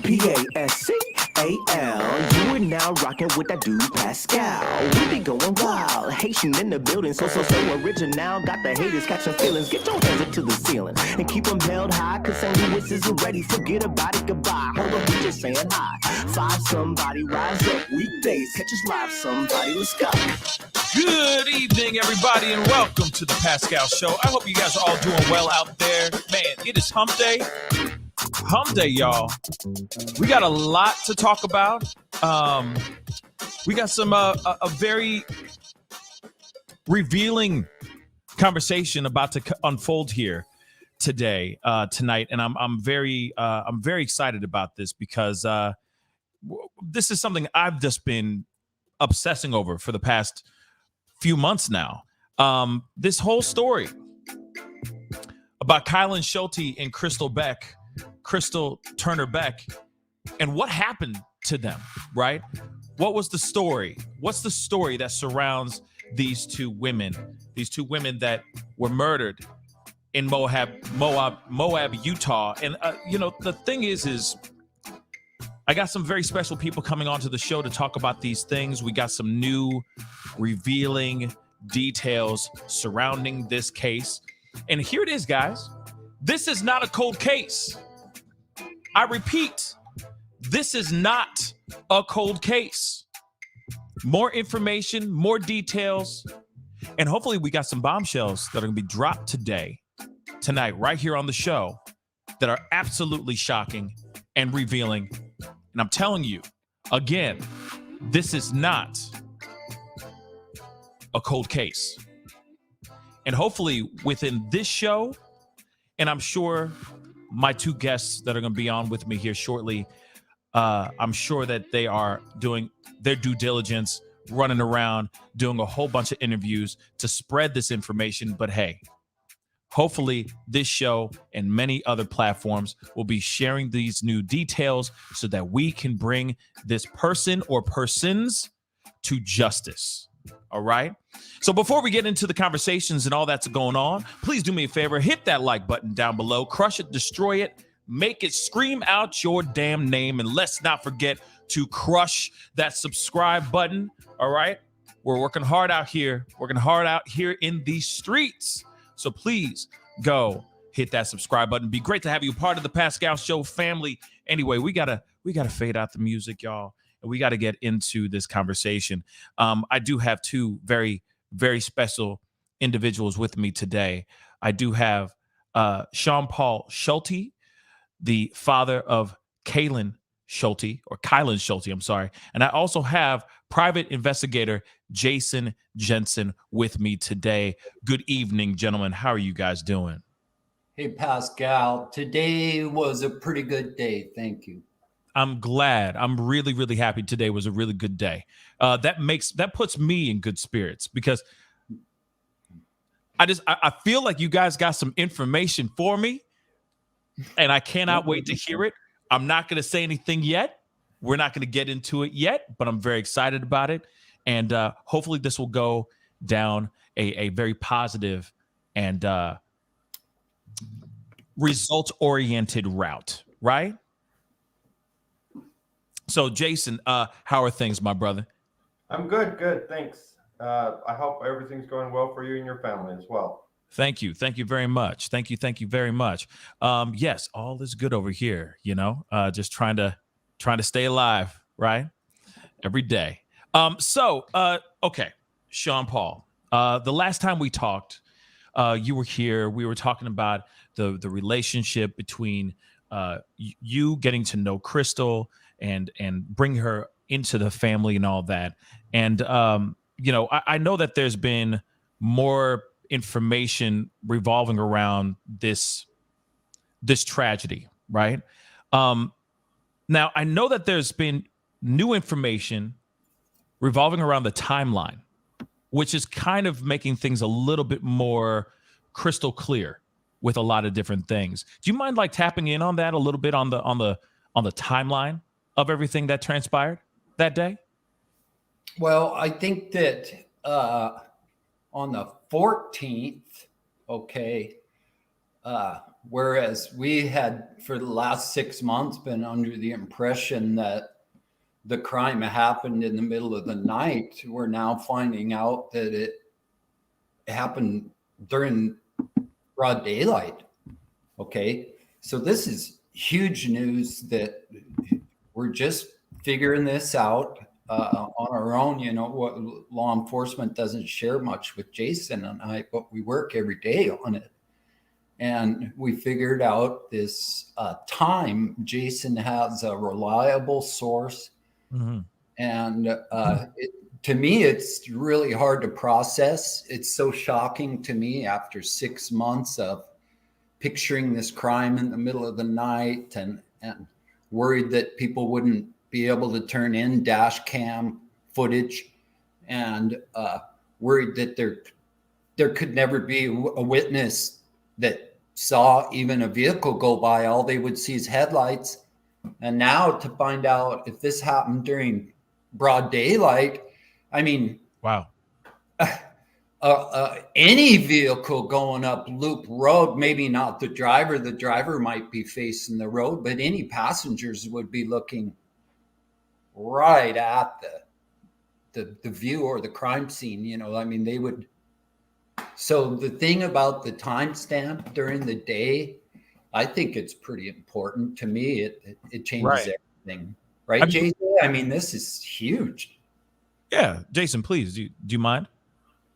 Pascal. You are now rocking with that dude Pascal. We be going wild, Haitian in the building, so original. Got the haters catching feelings. Get your hands up to the ceiling and keep them held high. Cause St. Louis isn't ready. Forget about it, goodbye. Hold up, we just saying hi. Five somebody, rise up. Weekdays, catch us live. Somebody, let's go. Good evening, everybody, and welcome to the Pascal Show. I hope you guys are all doing well out there. Man, it is hump day. Hump day, y'all. We got a lot to talk about. We got some a very revealing conversation about to unfold here tonight, and I'm very excited about this because this is something I've just been obsessing over for the past few months now. This whole story about Kylen Schulte and Crystal Turner Beck, and what happened to them, right? What was the story? What's the story that surrounds these two women that were murdered in Moab, Utah? And the thing is I got some very special people coming onto the show to talk about these things. We got some new revealing details surrounding this case. And here it is, guys. This is not a cold case. I repeat, this is not a cold case. More information, more details, and hopefully we got some bombshells that are going to be dropped tonight, right here on the show that are absolutely shocking and revealing. And I'm telling you, again, this is not a cold case. And hopefully within this show, and I'm sure my two guests that are going to be on with me here shortly, I'm sure that they are doing their due diligence, running around, doing a whole bunch of interviews to spread this information. But hey, hopefully this show and many other platforms will be sharing these new details so that we can bring this person or persons to justice. All right. So before we get into the conversations and all that's going on, please do me a favor, hit that like button down below, crush it, destroy it, make it scream out your damn name. And let's not forget to crush that subscribe button. All right. We're working hard out here, in these streets. So please go hit that subscribe button. Be great to have you part of the Pascal Show family. Anyway, we gotta fade out the music, y'all. We got to get into this conversation. I do have two very, very special individuals with me today. I do have Kylen Schulte, the father of Kylen Schulte, I'm sorry. And I also have private investigator Jason Jensen with me today. Good evening, gentlemen. How are you guys doing? Hey, Pascal. Today was a pretty good day. Thank you. I'm glad. I'm really, really happy today was a really good day. That puts me in good spirits because I feel like you guys got some information for me and I cannot wait to hear it. I'm not going to say anything yet. We're not going to get into it yet, but I'm very excited about it. And hopefully this will go down a very positive and results-oriented route, right? So, Jason, how are things, my brother? I'm good. Thanks. I hope everything's going well for you and your family as well. Thank you very much. Thank you very much. Yes, all is good over here. Just trying to stay alive, right? Every day. Okay, Sean Paul. The last time we talked, you were here. We were talking about the relationship between you getting to know Crystal and bring her into the family and all that. And, I know that there's been more information revolving around this tragedy, right? Now, I know that there's been new information revolving around the timeline, which is kind of making things a little bit more crystal clear with a lot of different things. Do you mind tapping in on that a little bit on the timeline of everything that transpired that day? Well, I think that on the 14th, okay, Whereas we had, for the last 6 months, been under the impression that the crime happened in the middle of the night. We're now finding out that it happened during broad daylight. Okay. So this is huge news that we're just figuring this out on our own. You know, what law enforcement doesn't share much with Jason and I, but we work every day on it. And we figured out this time. Jason has a reliable source. Mm-hmm. And to me, it's really hard to process. It's so shocking to me after 6 months of picturing this crime in the middle of the night and worried that people wouldn't be able to turn in dash cam footage, and worried that there could never be a witness that saw even a vehicle go by. All they would see is headlights. And now to find out if this happened during broad daylight, I mean, wow. Any vehicle going up Loop Road, maybe not the driver might be facing the road, but any passengers would be looking right at the view or the crime scene. You know, I mean, they would. So the thing about the timestamp during the day, I think it's pretty important. To me, it changes everything. Right, Jason? I mean, this is huge. Yeah. Jason, please, do you mind?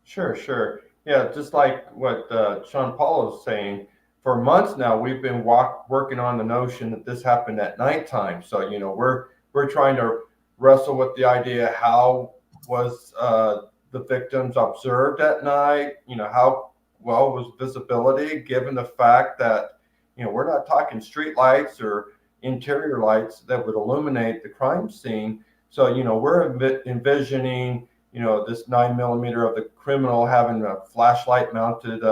Sure. Yeah, just like what Sean Paul is saying, for months now, we've been working on the notion that this happened at nighttime. So, you know, we're trying to wrestle with the idea, how was the victims observed at night? You know, how well was visibility, given the fact that, you know, we're not talking street lights or interior lights that would illuminate the crime scene. So, you know, we're envisioning, you know, this 9mm of the criminal having a flashlight mounted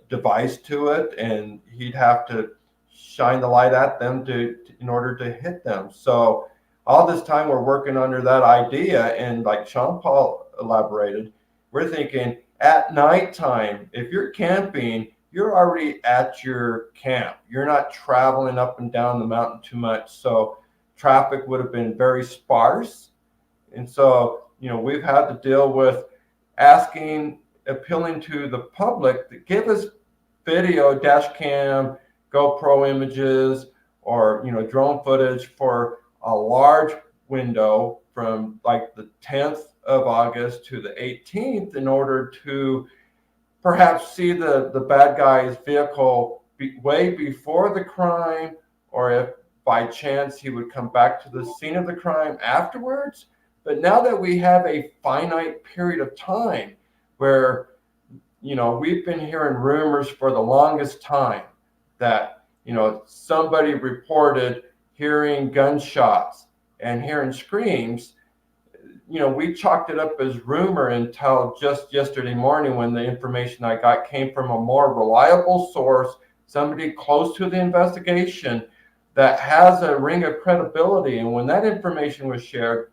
device to it, and he'd have to shine the light at them in order to hit them. So all this time we're working under that idea, and like Sean Paul elaborated, we're thinking at nighttime, if you're camping, you're already at your camp. You're not traveling up and down the mountain too much. So traffic would have been very sparse. And so, you know, we've had to deal with appealing to the public to give us video, dash cam, GoPro images, or, you know, drone footage for a large window from like the 10th of August to the 18th in order to perhaps see the bad guy's vehicle way before the crime, or if by chance he would come back to the scene of the crime afterwards. But now that we have a finite period of time where, you know, we've been hearing rumors for the longest time that, you know, somebody reported hearing gunshots and hearing screams, you know, we chalked it up as rumor until just yesterday morning when the information I got came from a more reliable source, somebody close to the investigation that has a ring of credibility. And when that information was shared,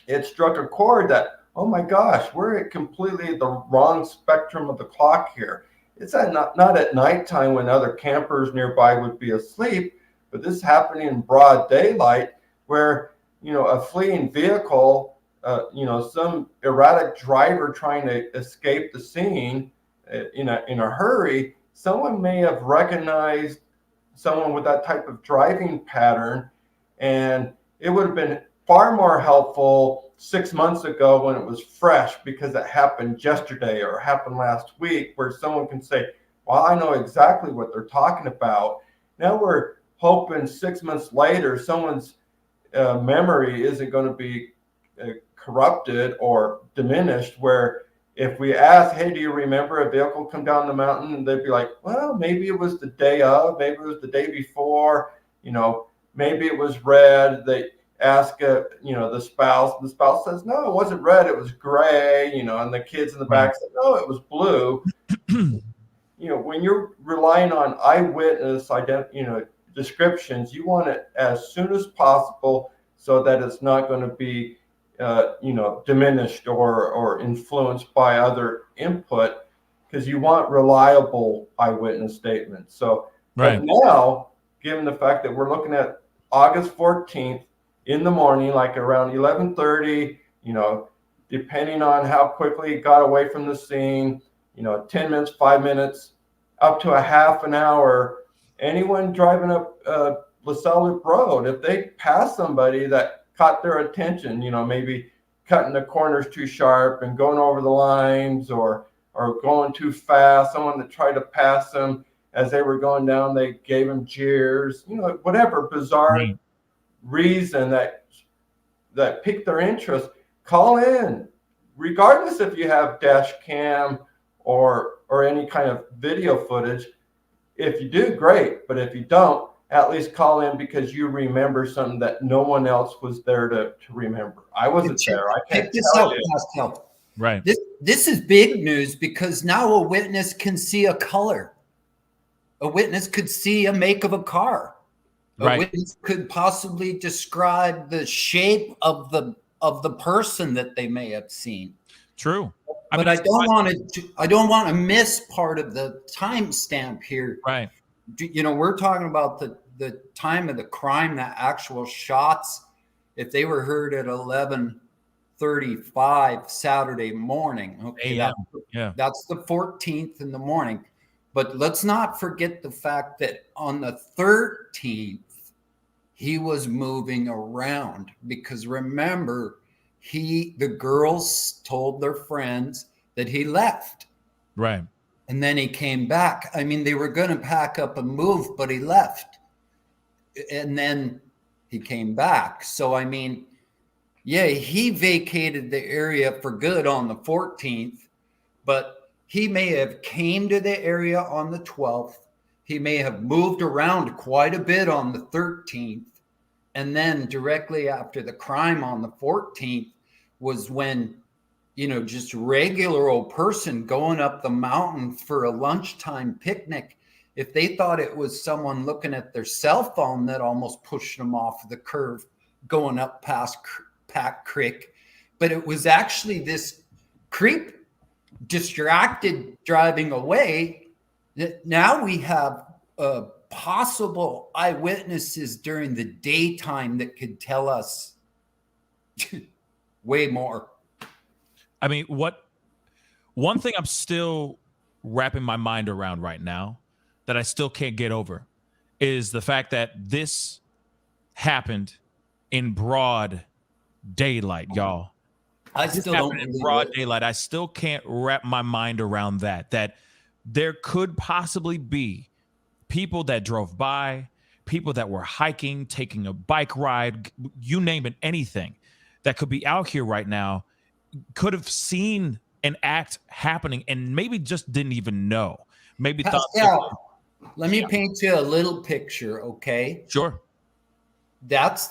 it struck a chord that, oh my gosh, we're at completely the wrong spectrum of the clock here. It's not at nighttime when other campers nearby would be asleep, but this is happening in broad daylight where, you know, a fleeing vehicle, you know, some erratic driver trying to escape the scene in a hurry, someone may have recognized someone with that type of driving pattern, and it would have been far more helpful 6 months ago when it was fresh because it happened yesterday or happened last week, where someone can say, well, I know exactly what they're talking about. Now we're hoping 6 months later someone's memory isn't going to be corrupted or diminished, where if we ask, hey, do you remember a vehicle come down the mountain? They'd be like, well, maybe it was the day of, maybe it was the day before, you know, maybe it was red. They ask, you know, the spouse says, no, it wasn't red, it was gray, you know, and the kids in the back said, no, it was blue. You know, when you're relying on eyewitness descriptions, you want it as soon as possible so that it's not going to be you know, diminished or influenced by other input. because you want reliable eyewitness statements. So, Right. but now, given the fact that we're looking at August 14th in the morning, like around 11:30, depending on how quickly it got away from the scene, 10 minutes, 5 minutes, up to a half an hour, anyone driving up LaSalle Loop Road, if they pass somebody that caught their attention, maybe cutting the corners too sharp and going over the lines or going too fast, someone that tried to pass them as they were going down, they gave them jeers, whatever bizarre reason that piqued their interest, call in, regardless if you have dash cam or any kind of video footage. If you do, great. But if you don't, at least call in because you remember something that no one else was there to remember. I wasn't there. I can't tell you. Pascal. Right. This is big news because now a witness can see a color. A witness could see a make of a car. A witness could possibly describe the shape of the person that they may have seen. True. But I don't want to miss part of the timestamp here. Right. We're talking about the time of the crime, the actual shots. If they were heard at 11:35 Saturday morning, okay, that's the 14th in the morning. But let's not forget the fact that on the 13th, he was moving around because remember, the girls told their friends that he left. Right. And then he came back. I mean, they were going to pack up and move, but he left. And then he came back. So, I mean, yeah, he vacated the area for good on the 14th, but he may have came to the area on the 12th. He may have moved around quite a bit on the 13th. And then directly after the crime on the 14th was when, just regular old person going up the mountain for a lunchtime picnic. If they thought it was someone looking at their cell phone that almost pushed them off the curve going up past Pack Creek, but it was actually this creep distracted driving away. Now we have possible eyewitnesses during the daytime that could tell us way more. I mean, one thing I'm still wrapping my mind around right now that I still can't get over is the fact that this happened in broad daylight, y'all. I still don't in broad daylight. I still can't wrap my mind around that there could possibly be people that drove by, people that were hiking, taking a bike ride, you name it, anything that could be out here right now could have seen an act happening and maybe just didn't even know. Maybe Pascal, let me paint you a little picture, okay? Sure. That's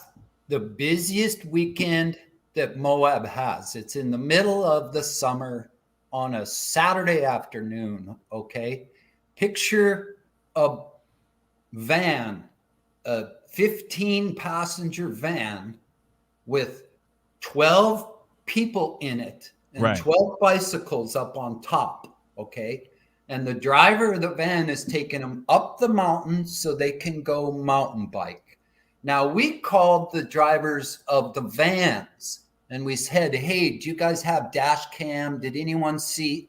the busiest weekend that Moab has. It's in the middle of the summer on a Saturday afternoon, okay? Picture a van, a 15-passenger van with 12 people in it and 12 bicycles up on top, okay? And the driver of the van is taking them up the mountain so they can go mountain bike. Now, we called the drivers of the vans and we said, hey, do you guys have dash cam? Did anyone see?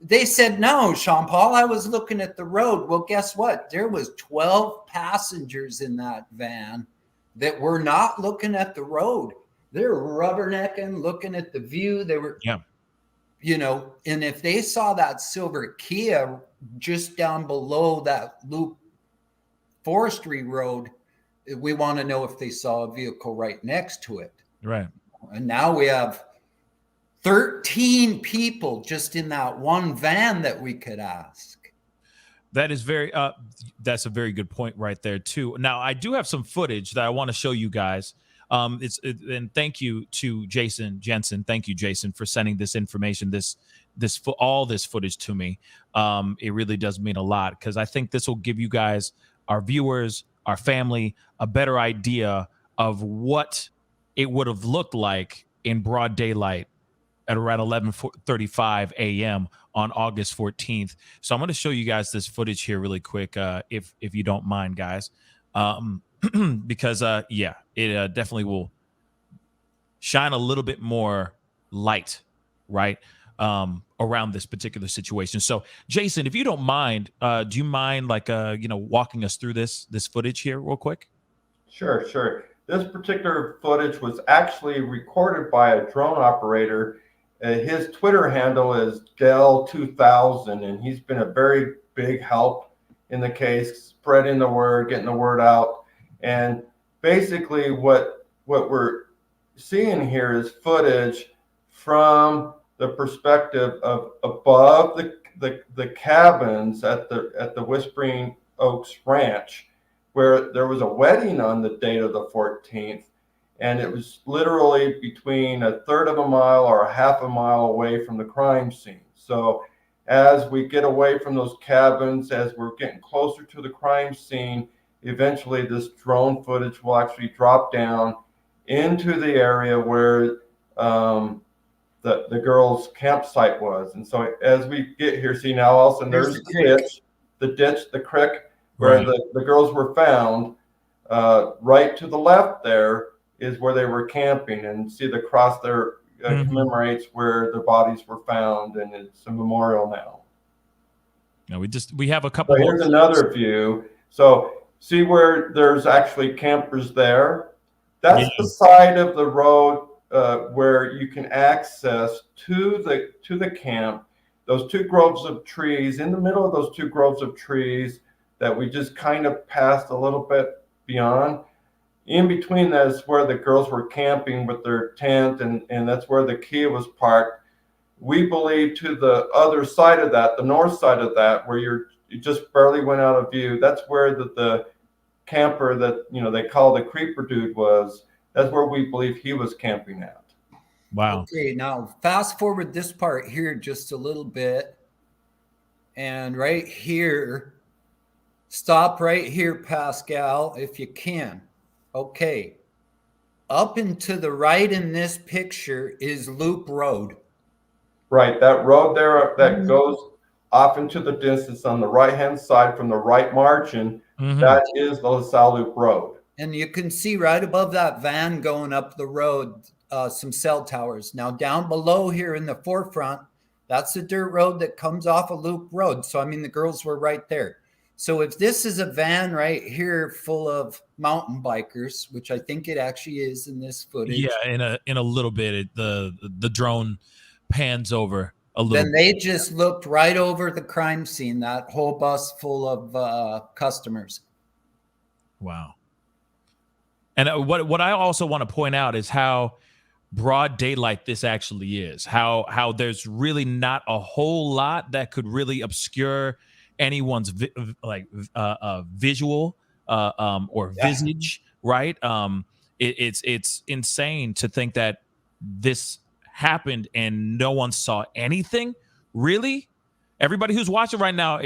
They said, no, Sean Paul, I was looking at the road. Well, guess what? There was 12 passengers in that van that were not looking at the road. They were rubbernecking, looking at the view. They were, and if they saw that silver Kia just down below that loop forestry road, we want to know if they saw a vehicle right next to it. Right. And now we have 13 people just in that one van that we could ask. That is that's a very good point right there too. Now I do have some footage that I want to show you guys. And thank you to Jason Jensen. Thank you, Jason, for sending this information, all this footage to me. It really does mean a lot because I think this will give you guys, our viewers, our family, a better idea of what it would have looked like in broad daylight at around 11:35 a.m. on August 14th. So I'm going to show you guys this footage here really quick, if you don't mind, guys, because it definitely will shine a little bit more light, right, around this particular situation. So, Jason, if you don't mind, do you mind walking us through this footage here real quick? Sure, sure. This particular footage was actually recorded by a drone operator. His Twitter handle is Dell2000, and he's been a very big help in the case, spreading the word, getting the word out. And basically what we're seeing here is footage from the perspective of above the cabins at the Whispering Oaks Ranch, where there was a wedding on the date of the 14th, and it was literally between a third of a mile or a half a mile away from the crime scene. So as we get away from those cabins, as we're getting closer to the crime scene, eventually this drone footage will actually drop down into the area where the girls' campsite was. And so as we get here, see now all of a sudden there's the creek where Right. the girls were found. Right to the left there is where they were camping, and see the cross there commemorates where their bodies were found, and it's a memorial now. No, we have a couple So more. here's another view. So see where there's actually campers there? That's the side of the road where you can access to the camp. Those two groves of trees, in the middle of those two groves of trees that we just kind of passed a little bit beyond. In between that is where the girls were camping with their tent, and that's where the Kia was parked. We believe to the other side of that, the north side of that, where you just barely went out of view, that's where the camper that they call the creeper dude was. That's where we believe he was camping at. Wow. Okay, now fast forward this part here just a little bit. And right here, stop right here, Pascal, if you can. Okay. Up and to the right in this picture is Loop Road. Right, that road there that goes off into the distance on the right-hand side from the right margin, that is the LaSalle Loop Road. And you can see right above that van going up the road, some cell towers. Now down below here in the forefront, that's the dirt road that comes off a Loop Road. So, I mean, the girls were right there. So if this is a van right here full of mountain bikers, which I think it actually is in this footage. Yeah, in a little bit, the drone pans over a little. Then they just looked right over the crime scene, that whole bus full of customers. Wow. And what I also want to point out is how broad daylight this actually is. How there's really not a whole lot that could really obscure anyone's visual or visage, right? It's insane to think that this happened and no one saw anything. Really, everybody who's watching right now,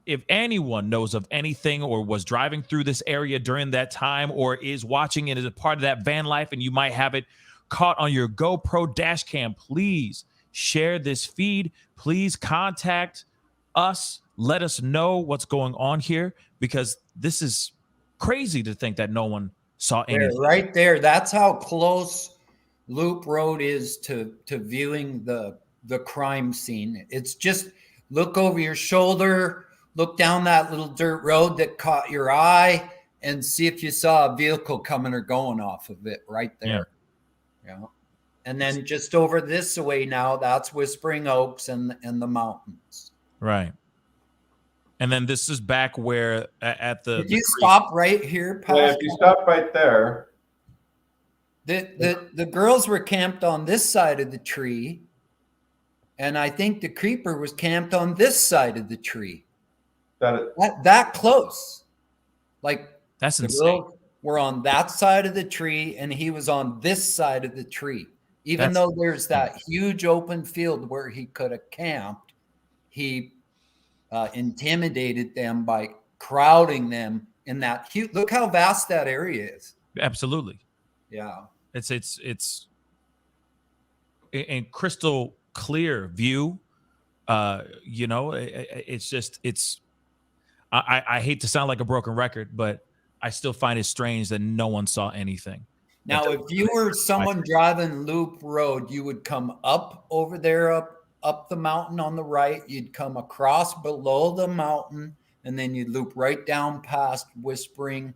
if anyone knows of anything or was driving through this area during that time or is watching it as a part of that van life and you might have it caught on your GoPro dash cam, please share this feed. Please contact us. Let us know what's going on here, because this is crazy to think that no one saw anything. Right there. That's how close Loop Road is to viewing the crime scene. It's just look over your shoulder, look down that little dirt road that caught your eye, and see if you saw a vehicle coming or going off of it right there. Yeah. And then just over this way now, that's Whispering Oaks and the mountains. Right. And then this is back where at the. Did you stop right here, Pascal? Yeah, if you stop right there. The girls were camped on this side of the tree, and I think the creeper was camped on this side of the tree. That close. Like, that's the insane. girls were on that side of the tree, and he was on this side of the tree. Even though there's that huge open field where he could have camped, he intimidated them by crowding them in that huge. Look how vast that area is. Absolutely. Yeah. It's in crystal clear view. It's just I hate to sound like a broken record, but I still find it strange that no one saw anything. Now, if you were someone driving Loop Road, you would come up over there, up the mountain on the right. You'd come across below the mountain, and then you'd loop right down past Whispering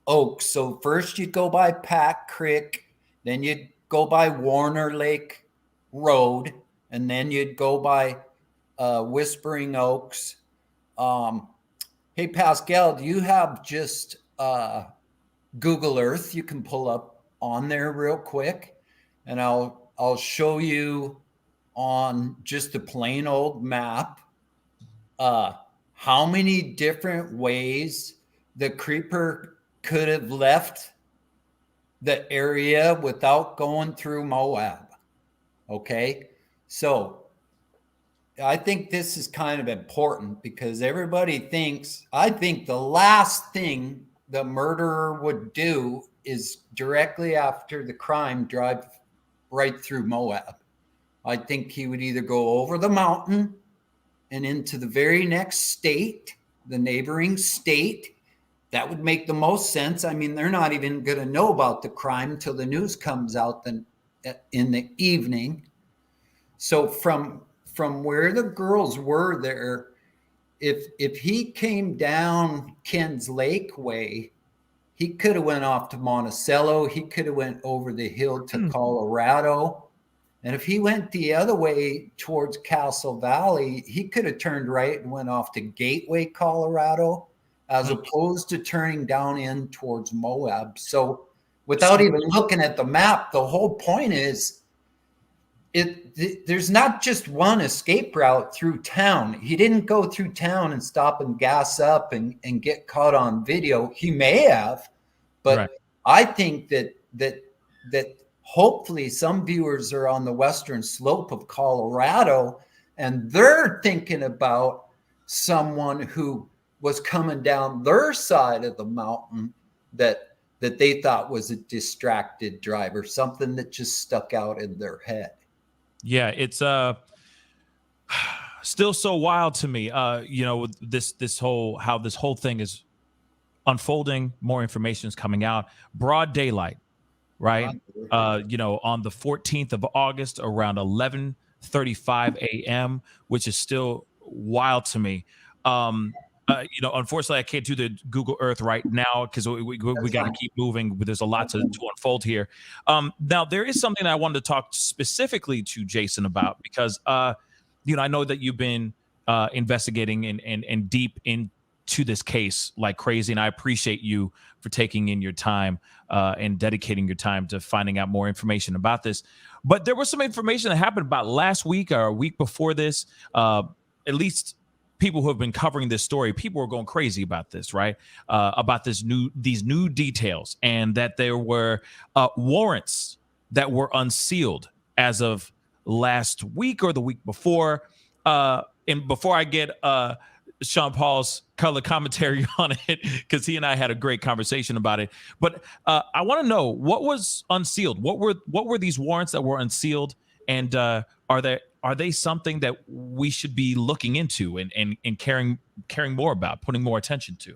Oaks. So first you'd go by Pack Creek, then you'd go by Warner Lake Road, and then you'd go by Whispering Oaks. Hey, Pascal, do you have just Google Earth you can pull up on there real quick? And I'll show you on just a plain old map how many different ways the creeper could have left the area without going through Moab. Okay, so I think this is kind of important because everybody thinks, I think the last thing the murderer would do is directly after the crime drive right through Moab. I think he would either go over the mountain and into the very next state, the neighboring state. That would make the most sense. I mean, they're not even going to know about the crime till the news comes out in the evening. So from where the girls were there, if he came down Ken's Lake way, he could have went off to Monticello. He could have went over the hill to Colorado. And if he went the other way towards Castle Valley, he could have turned right and went off to Gateway, Colorado, as opposed to turning down in towards Moab. So without even looking at the map, the whole point is there's not just one escape route through town. He didn't go through town and stop and gas up and get caught on video. He may have, but right. I think that hopefully some viewers are on the western slope of Colorado and they're thinking about someone who was coming down their side of the mountain that they thought was a distracted driver, something that just stuck out in their head. Yeah, it's still so wild to me. This whole thing is unfolding. More information is coming out. Broad daylight, right? On the 14th of August, around 11:35 a.m., which is still wild to me. Unfortunately, I can't do the Google Earth right now because we got to keep moving. There's a lot to unfold here. Now, there is something I wanted to talk specifically to Jason about because, I know that you've been investigating and deep into this case like crazy, and I appreciate you for taking in your time and dedicating your time to finding out more information about this. But there was some information that happened about last week or a week before this, at least. People who have been covering this story, people are going crazy about this, right? About these new details, and that there were warrants that were unsealed as of last week or the week before. And before I get Sean Paul's color commentary on it, because he and I had a great conversation about it. But I want to know what was unsealed. What were these warrants that were unsealed, and are they something that we should be looking into and caring more about, putting more attention to?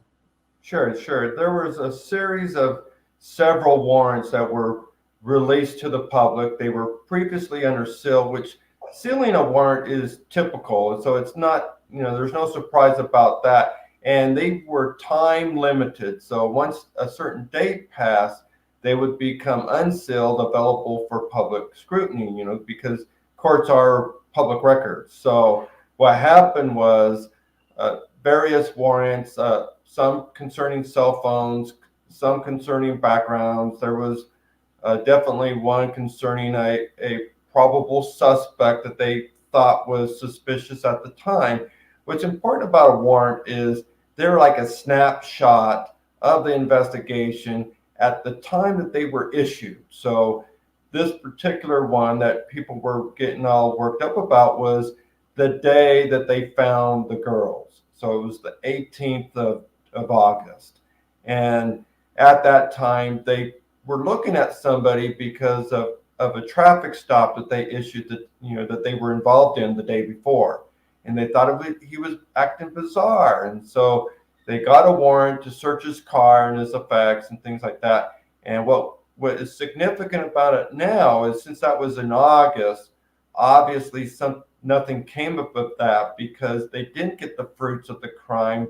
Sure. There was a series of several warrants that were released to the public. They were previously under seal, which sealing a warrant is typical. So it's not, there's no surprise about that. And they were time limited. So once a certain date passed, they would become unsealed, available for public scrutiny, because courts are public records. So what happened was various warrants, some concerning cell phones, some concerning backgrounds. There was definitely one concerning a probable suspect that they thought was suspicious at the time. What's important about a warrant is they're like a snapshot of the investigation at the time that they were issued. So this particular one that people were getting all worked up about was the day that they found the girls. So it was the 18th of August. And at that time, they were looking at somebody because of of a traffic stop that they issued that they were involved in the day before, and they thought he was acting bizarre, and so they got a warrant to search his car and his effects and things like that. And what is significant about it now is, since that was in August, obviously nothing came up of that, because they didn't get the fruits of the crime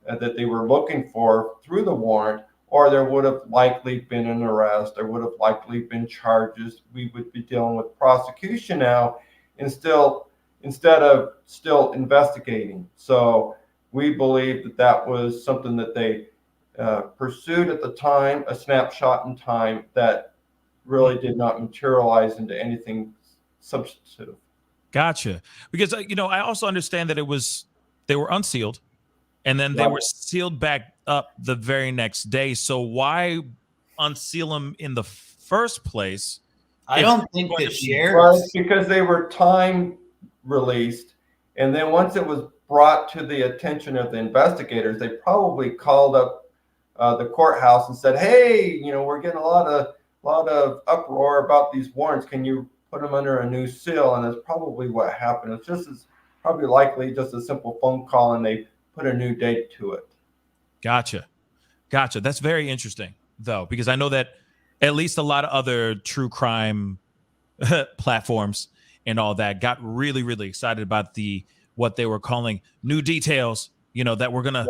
that they were looking for through the warrant, or there would have likely been an arrest, there would have likely been charges. We would be dealing with prosecution now, instead of still investigating. So we believe that was something that they pursued at the time, a snapshot in time that really did not materialize into anything substantive. Gotcha. Because I also understand that they were unsealed, and then they were sealed back up the very next day. So why unseal them in the first place? I don't think the sheriffs, because they were time released, and then once it was brought to the attention of the investigators, they probably called up the courthouse and said, "Hey, we're getting a lot of uproar about these warrants. Can you put them under a new seal?" And that's probably what happened. It's probably likely just a simple phone call, and they put a new date to it. Gotcha. That's very interesting, though, because I know that at least a lot of other true crime platforms and all that got really, really excited about what they were calling new details, that we're gonna,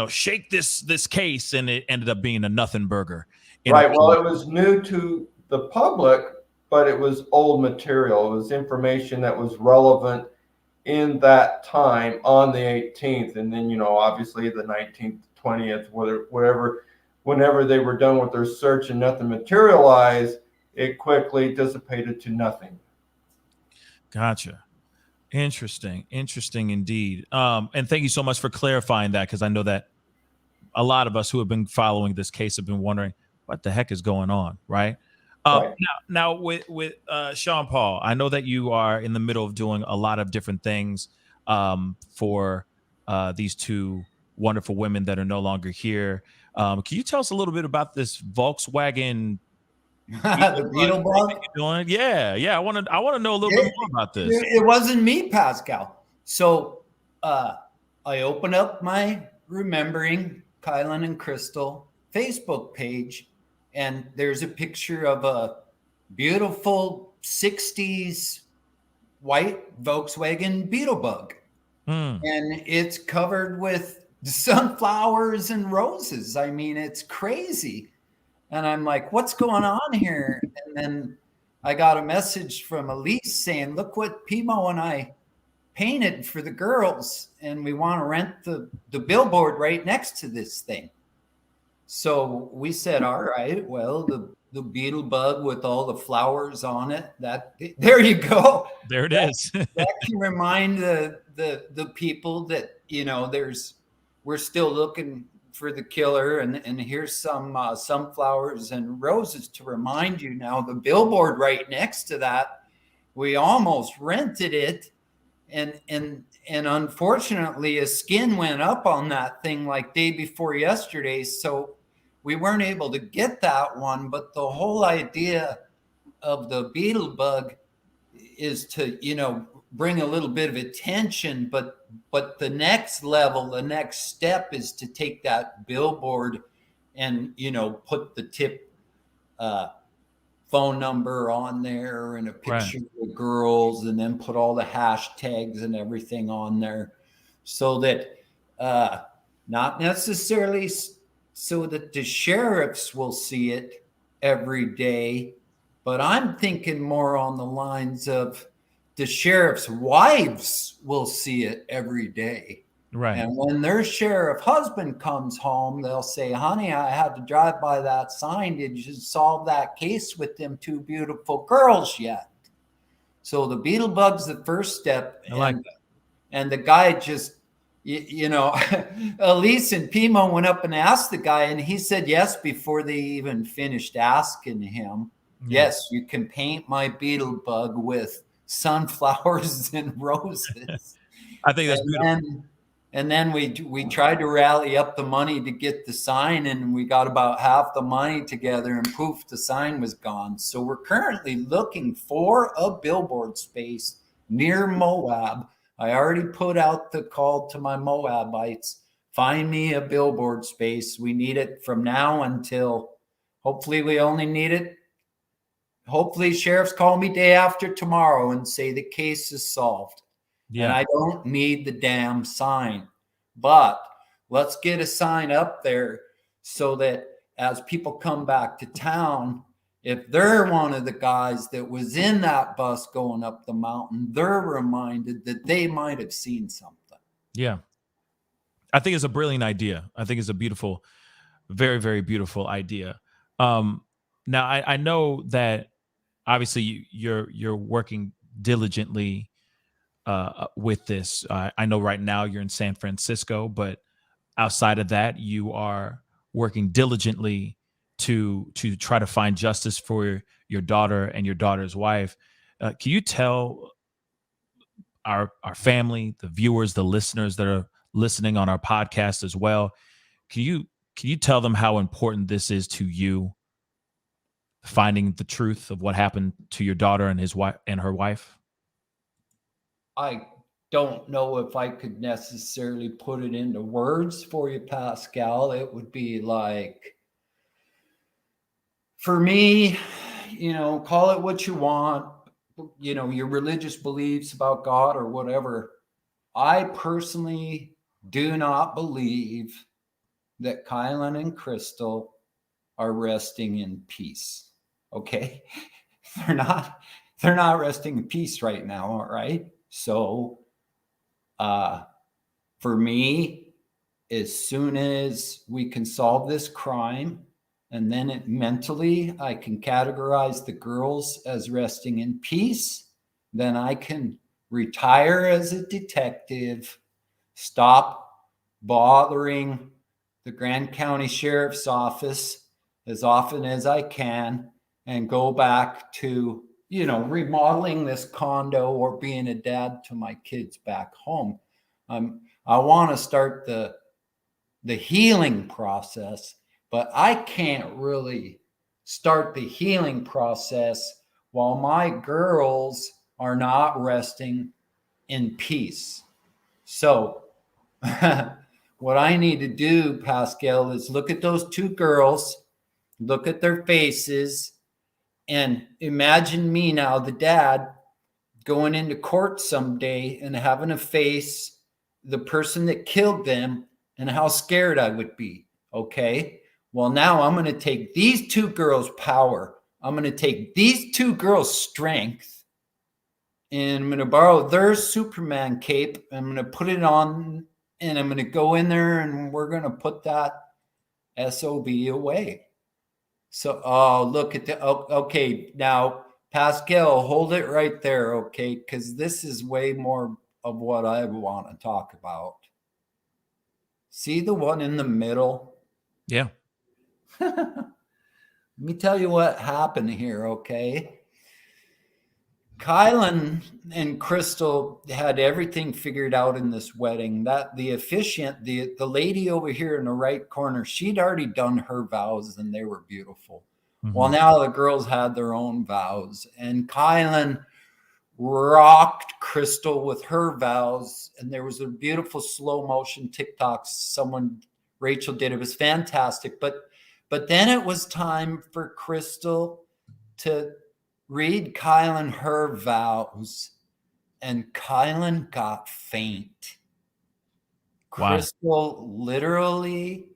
shake this case, and it ended up being a nothing burger. Right. Well, it was new to the public, but it was old material. It was information that was relevant in that time on the 18th, and then obviously the 19th, 20th, whenever they were done with their search and nothing materialized, it quickly dissipated to nothing. Gotcha. Interesting indeed. And thank you so much for clarifying that, because I know that a lot of us who have been following this case have been wondering what the heck is going on, right? Right. Now with Sean Paul, I know that you are in the middle of doing a lot of different things for these two wonderful women that are no longer here. Can you tell us a little bit about this Volkswagen? the Beetle Bug? Doing? Yeah. I want to know a little bit more about this. It wasn't me, Pascal. So I opened up my Remembering Kylen and Crystal Facebook page, and there's a picture of a beautiful 60s white Volkswagen Beetle Bug. And it's covered with sunflowers and roses. I mean, it's crazy. And I'm like, what's going on here? And then I got a message from Elise saying, look what Pimo and I painted for the girls, and we want to rent the billboard right next to this thing. So we said, all right, well, the Beetle Bug with all the flowers on it, there you go. There it is. That can remind the people that, we're still looking for the killer, and here's some sunflowers and roses to remind you. Now the billboard right next to that, we almost rented it, and unfortunately a skin went up on that thing like day before yesterday, so we weren't able to get that one. But the whole idea of the Beetle Bug is to bring a little bit of attention, but the next level, the next step is to take that billboard and put the tip phone number on there and a picture of the girls, and then put all the hashtags and everything on there, so that not necessarily so that the sheriffs will see it every day, but I'm thinking more on the lines of the sheriff's wives will see it every day. Right. And when their sheriff husband comes home, they'll say, honey, I had to drive by that sign. Did you solve that case with them two beautiful girls yet? So the Beetle Bug's the first step. I like that. And the guy just, Elise and Pimo went up and asked the guy, and he said yes before they even finished asking him. Yeah. Yes, you can paint my Beetle Bug with sunflowers and roses. I think that's beautiful. And then we tried to rally up the money to get the sign, and we got about half the money together, and poof, the sign was gone. So we're currently looking for a billboard space near Moab. I already put out the call to my Moabites. Find me a billboard space. We need it from now until, hopefully we only need it. Hopefully sheriffs call me day after tomorrow and say the case is solved. Yeah. And I don't need the damn sign. But let's get a sign up there so that as people come back to town, if they're one of the guys that was in that bus going up the mountain, they're reminded that they might have seen something. Yeah. I think it's a brilliant idea. I think it's a beautiful, very, very beautiful idea. Now I know that obviously you're working diligently with this. I know right now you're in San Francisco, but outside of that, you are working diligently to try to find justice for your daughter and your daughter's wife. Can you tell our family, the viewers, the listeners that are listening on our podcast as well, can you tell them how important this is to you, finding the truth of what happened to your daughter and his wife and her wife? I don't know if I could necessarily put it into words for you, Pascal. It would be like, for me, call it what you want, your religious beliefs about God or whatever. I personally do not believe that Kylen and Crystal are resting in peace. Okay. They're not resting in peace right now. All right. So, for me, as soon as we can solve this crime, and then mentally I can categorize the girls as resting in peace, then I can retire as a detective, stop bothering the Grand County Sheriff's Office as often as I can, and go back to, remodeling this condo or being a dad to my kids back home. I want to start the healing process, but I can't really start the healing process while my girls are not resting in peace. So what I need to do, Pascal, is look at those two girls, look at their faces, and imagine me now, the dad, going into court someday and having to face the person that killed them and how scared I would be. Okay. Well, now I'm going to take these two girls' power. I'm going to take these two girls' strength, and I'm going to borrow their Superman cape. I'm going to put it on, and I'm going to go in there, and we're going to put that SOB away. So, look at okay. Now, Pascal, hold it right there. Okay. Because this is way more of what I want to talk about. See the one in the middle? Yeah. Let me tell you what happened here, okay? Kylen and Crystal had everything figured out in this wedding. That the officiant, the lady over here in the right corner, she'd already done her vows and they were beautiful. Mm-hmm. Well, now the girls had their own vows, and Kylen rocked Crystal with her vows, and there was a beautiful slow motion TikTok Rachel did. It was fantastic. But then it was time for Crystal to read Kylen her vows, and Kylen got faint. Wow. Crystal literally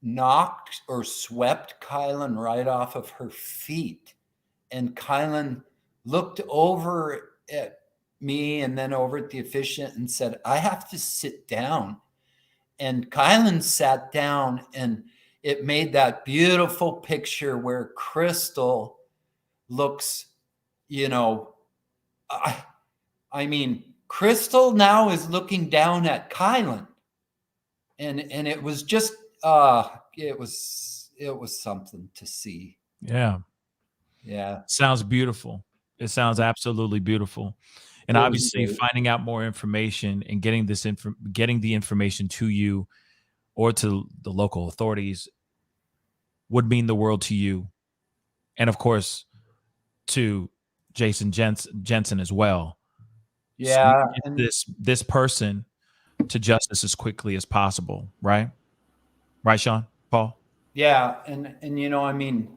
knocked or swept Kylen right off of her feet, and Kylen looked over at me and then over at the officiant and said, I have to sit down. And Kylen sat down, and it made that beautiful picture where Crystal looks, I mean, Crystal now is looking down at Kylen. And it was just, it was something to see. Yeah. Yeah. Sounds beautiful. It sounds absolutely beautiful. And obviously finding out more information and getting getting the information to you or to the local authorities would mean the world to you. And of course, to Jason Jensen as well. So Yeah. you can get this person to justice as quickly as possible, right? Right, Sean? Paul? Yeah. And I mean,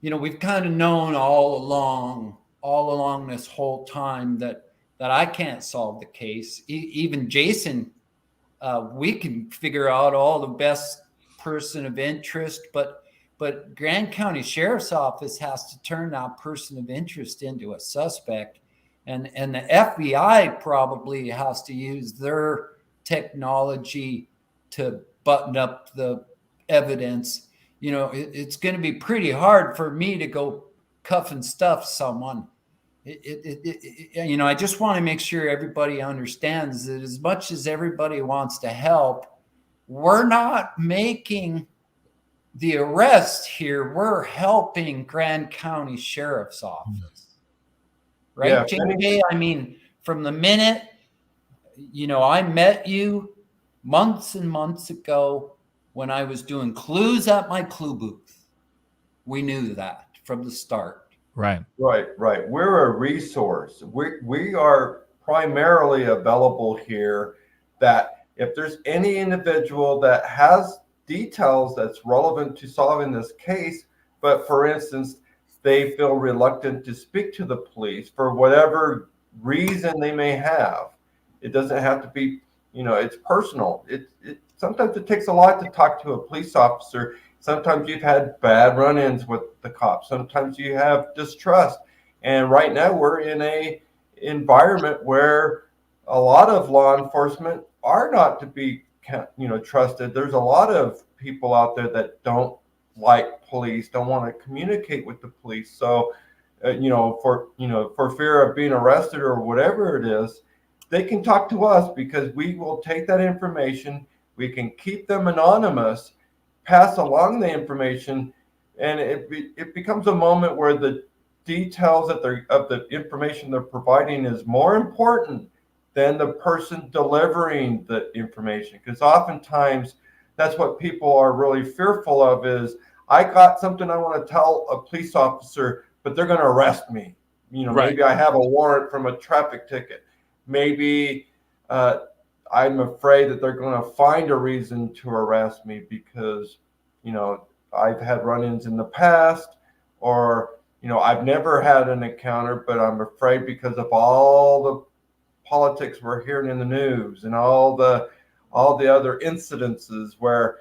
we've kind of known all along this whole time that I can't solve the case. Even Jason, we can figure out all the best person of interest, but Grand County Sheriff's Office has to turn that person of interest into a suspect, and the FBI probably has to use their technology to button up the evidence. It's going to be pretty hard for me to go cuff and stuff someone. I just want to make sure everybody understands that as much as everybody wants to help, we're not making the arrest here. We're helping Grand County Sheriff's Office. Right, Yeah, JJ? I mean, from the minute, I met you months and months ago when I was doing clues at my clue booth. We knew that from the start. Right. We're a resource. We are primarily available here that if there's any individual that has details that's relevant to solving this case, but for instance, they feel reluctant to speak to the police for whatever reason they may have. It doesn't have to be, it's personal. Sometimes it takes a lot to talk to a police officer. Sometimes you've had bad run-ins with the cops. Sometimes you have distrust. And right now we're in a environment where a lot of law enforcement are not to be, trusted. There's a lot of people out there that don't like police, don't want to communicate with the police. So, for fear of being arrested or whatever it is, they can talk to us because we will take that information. We can keep them anonymous, pass along the information, and it becomes a moment where the details of the information they're providing is more important than the person delivering the information. Because oftentimes that's what people are really fearful of is, I got something I want to tell a police officer, but they're going to arrest me. Maybe I have a warrant from a traffic ticket. Maybe I'm afraid that they're going to find a reason to arrest me because, I've had run-ins in the past, or, I've never had an encounter, but I'm afraid because of all the politics we're hearing in the news and all the other incidences where,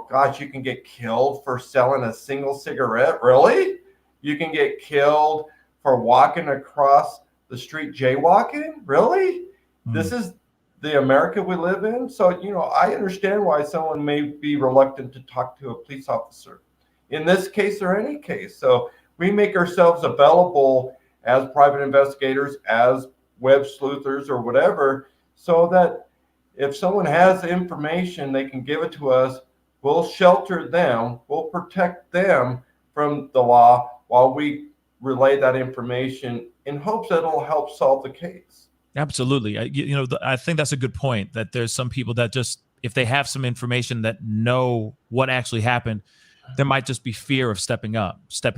gosh, you can get killed for selling a single cigarette. Really? You can get killed for walking across the street jaywalking? Really? This is the America we live in. So, I understand why someone may be reluctant to talk to a police officer in this case or any case. So we make ourselves available as private investigators, as web sleuthers or whatever, so that if someone has information, they can give it to us. We'll shelter them. We'll protect them from the law while we relay that information in hopes that it'll help solve the case. Absolutely. I think that's a good point, that there's some people that just, if they have some information that know what actually happened, there might just be fear of stepping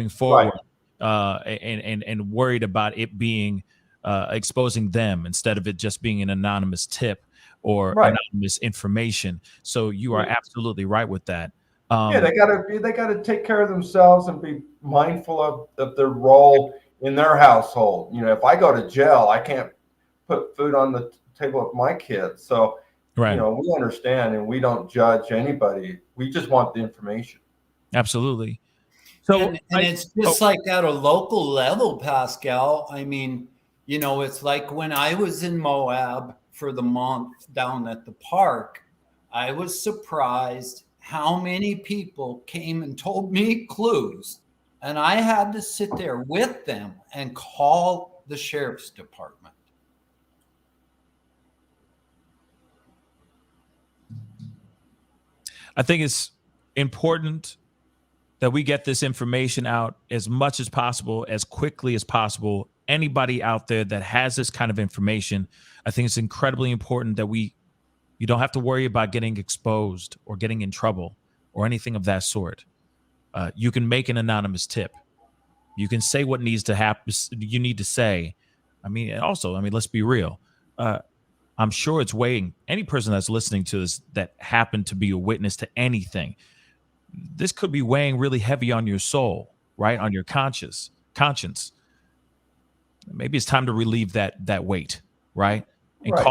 forward, and worried about it being exposing them instead of it just being an anonymous tip or anonymous information. So you are absolutely right with that. They gotta take care of themselves and be mindful of their role in their household. If I go to jail, I can't put food on the table of my kids. So, we understand and we don't judge anybody. We just want the information. Absolutely. So, and it's just like at a local level, Pascal. I mean, it's like when I was in Moab for the month down at the park, I was surprised how many people came and told me clues, and I had to sit there with them and call the sheriff's department. I think it's important that we get this information out as much as possible, as quickly as possible, anybody out there that has this kind of information, I think it's incredibly important that you don't have to worry about getting exposed or getting in trouble or anything of that sort. You can make an anonymous tip. You can say what needs to happen. You need to say. Let's be real. I'm sure it's weighing any person that's listening to this that happened to be a witness to anything. This could be weighing really heavy on your soul, right? On your conscience. Maybe it's time to relieve that weight, right? And Right.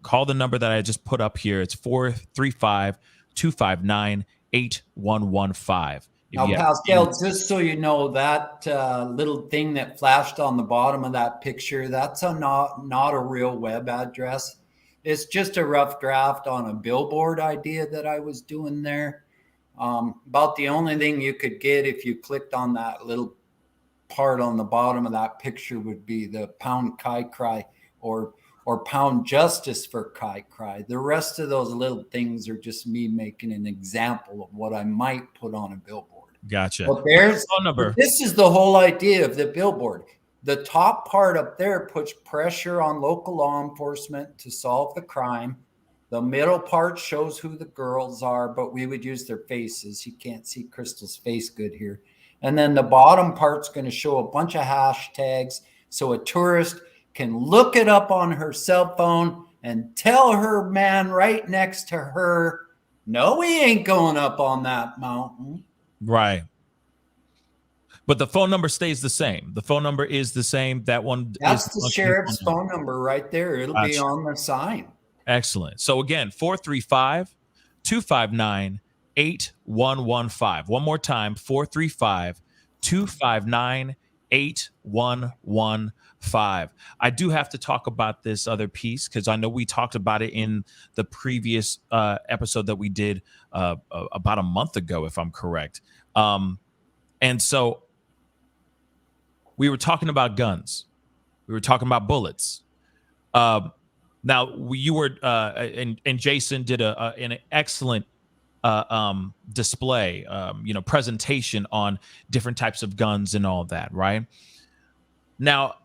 Call the number that I just put up here. It's 435-259-8115. Now, Pascal, just so you know, that little thing that flashed on the bottom of that picture, that's not a real web address. It's just a rough draft on a billboard idea that I was doing there. About the only thing you could get if you clicked on that little part on the bottom of that picture would be the pound Kai cry or pound justice for Kai cry. The rest of those little things are just me making an example of what I might put on a billboard. Gotcha. But there's phone number. This is the whole idea of the billboard. The top part up there puts pressure on local law enforcement to solve the crime. The middle part shows who the girls are, but we would use their faces. You can't see Crystal's face good here. And then the bottom part's going to show a bunch of hashtags so a tourist can look it up on her cell phone and tell her man right next to her, no, we ain't going up on that mountain. Right. But the phone number stays the same. The phone number is the same. That one. That's the sheriff's phone number right there. It'll be on the sign. Excellent. So again, 435-259-8115. One more time, 435-259-8115. I do have to talk about this other piece because I know we talked about it in the previous episode that we did about a month ago, if I'm correct. And so we were talking about guns. We were talking about bullets. Now you were and Jason did an excellent display, presentation on different types of guns and all of that, right? Now,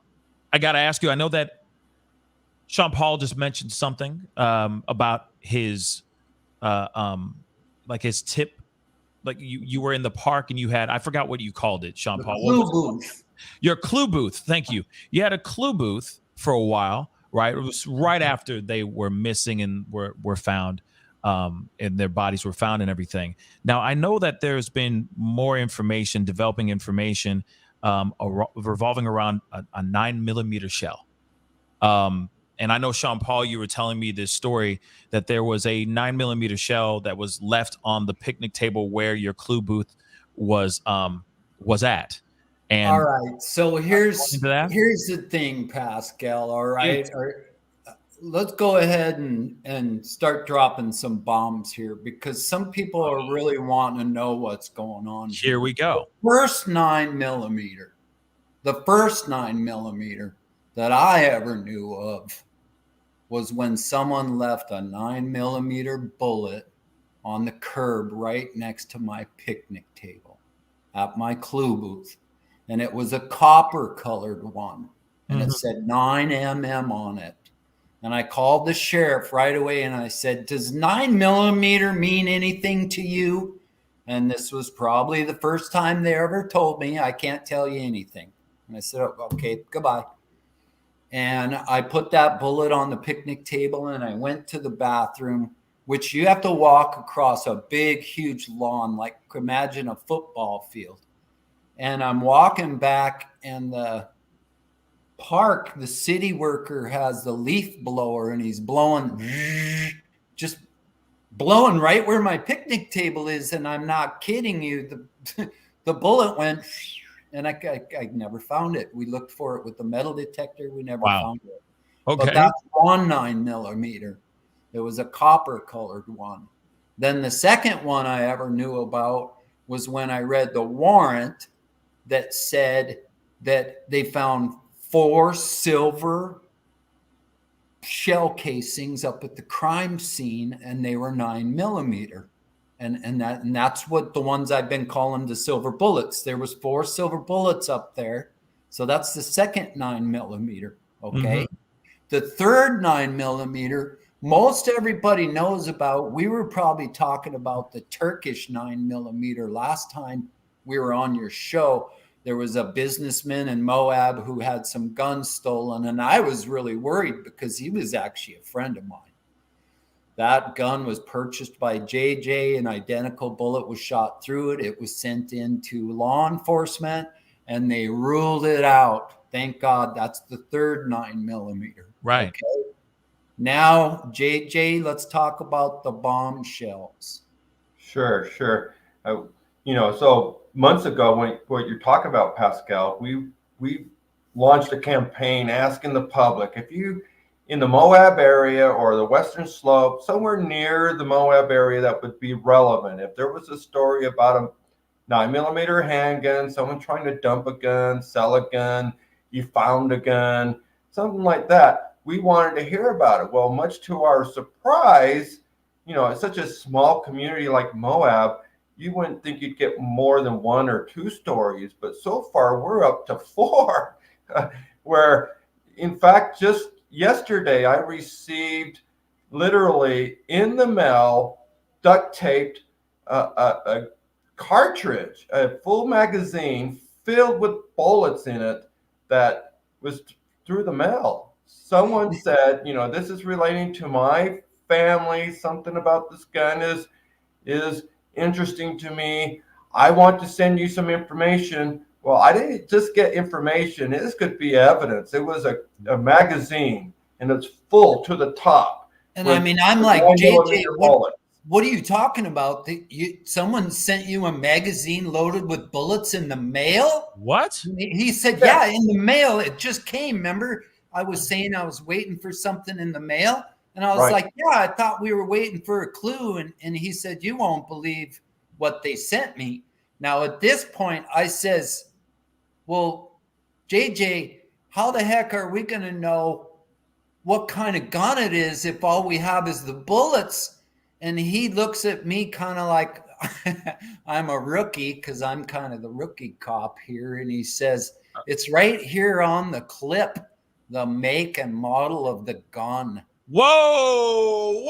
I got to ask you, I know that Sean Paul just mentioned something about his his tip. Like you were in the park and you had, I forgot what you called it, Sean Paul. Clue booth. Your clue booth. Thank you. You had a clue booth for a while, right? It was right after they were missing and were found, and their bodies were found and everything. Now, I know that there's been more information, developing information revolving around a 9mm shell. And I know, Sean Paul, you were telling me this story that there was a 9mm shell that was left on the picnic table where your clue booth was at. And all right. So here's the thing, Pascal. All right. Let's go ahead and start dropping some bombs here because some people are really wanting to know what's going on. Here we go. The first 9mm that I ever knew of was when someone left a 9mm bullet on the curb right next to my picnic table at my clue booth. And it was a copper colored one. And it said 9mm on it. And I called the sheriff right away and I said, does 9mm mean anything to you? And this was probably the first time they ever told me, I can't tell you anything. And I said, oh, okay, goodbye. And I put that bullet on the picnic table and I went to the bathroom, which you have to walk across a big, huge lawn, like imagine a football field. And I'm walking back and the park, the city worker has the leaf blower and he's blowing, just blowing right where my picnic table is. And I'm not kidding you. The bullet went, and I never found it. We looked for it with the metal detector. We never found it. Okay. But that's one 9mm. It was a copper colored one. Then the second one I ever knew about was when I read the warrant that said that they found 4 silver shell casings up at the crime scene and they were 9mm. And that's what the ones I've been calling the silver bullets. There was 4 silver bullets up there So that's the second 9mm. Okay. The third 9mm, most everybody knows about. We were probably talking about the Turkish 9mm last time we were on your show. There was a businessman in Moab who had some guns stolen, and I was really worried because he was actually a friend of mine. That gun was purchased by JJ. An identical bullet was shot through it. It was sent in to law enforcement, and they ruled it out. Thank God. That's the third 9mm. Right. Okay. Now, JJ, let's talk about the bombshells. Sure. So months ago, what you're talking about, Pascal, we launched a campaign asking the public, if you in the Moab area or the Western Slope, somewhere near the Moab area that would be relevant, if there was a story about a 9mm handgun, someone trying to dump a gun, sell a gun, you found a gun, something like that, we wanted to hear about it. Well, much to our surprise, it's such a small community like Moab, you wouldn't think you'd get more than 1 or 2 stories, but so far we're up to 4, where in fact, just yesterday I received literally in the mail, duct taped, a cartridge, a full magazine filled with bullets in it that was through the mail. Someone said, this is relating to my family. Something about this gun is interesting to me. I want to send you some information. Well, I didn't just get information. This could be evidence. It was a magazine, and it's full to the top. And I mean, I'm like, JJ, what are you talking about? Someone sent you a magazine loaded with bullets in the mail? What? He said, yeah, in the mail. It just came. Remember, I was saying I was waiting for something in the mail. And I was like, yeah, I thought we were waiting for a clue. And he said, you won't believe what they sent me. Now, at this point, I says, well, JJ, how the heck are we going to know what kind of gun it is if all we have is the bullets? And he looks at me kind of like I'm a rookie, because I'm kind of the rookie cop here. And he says, it's right here on the clip, the make and model of the gun. Whoa.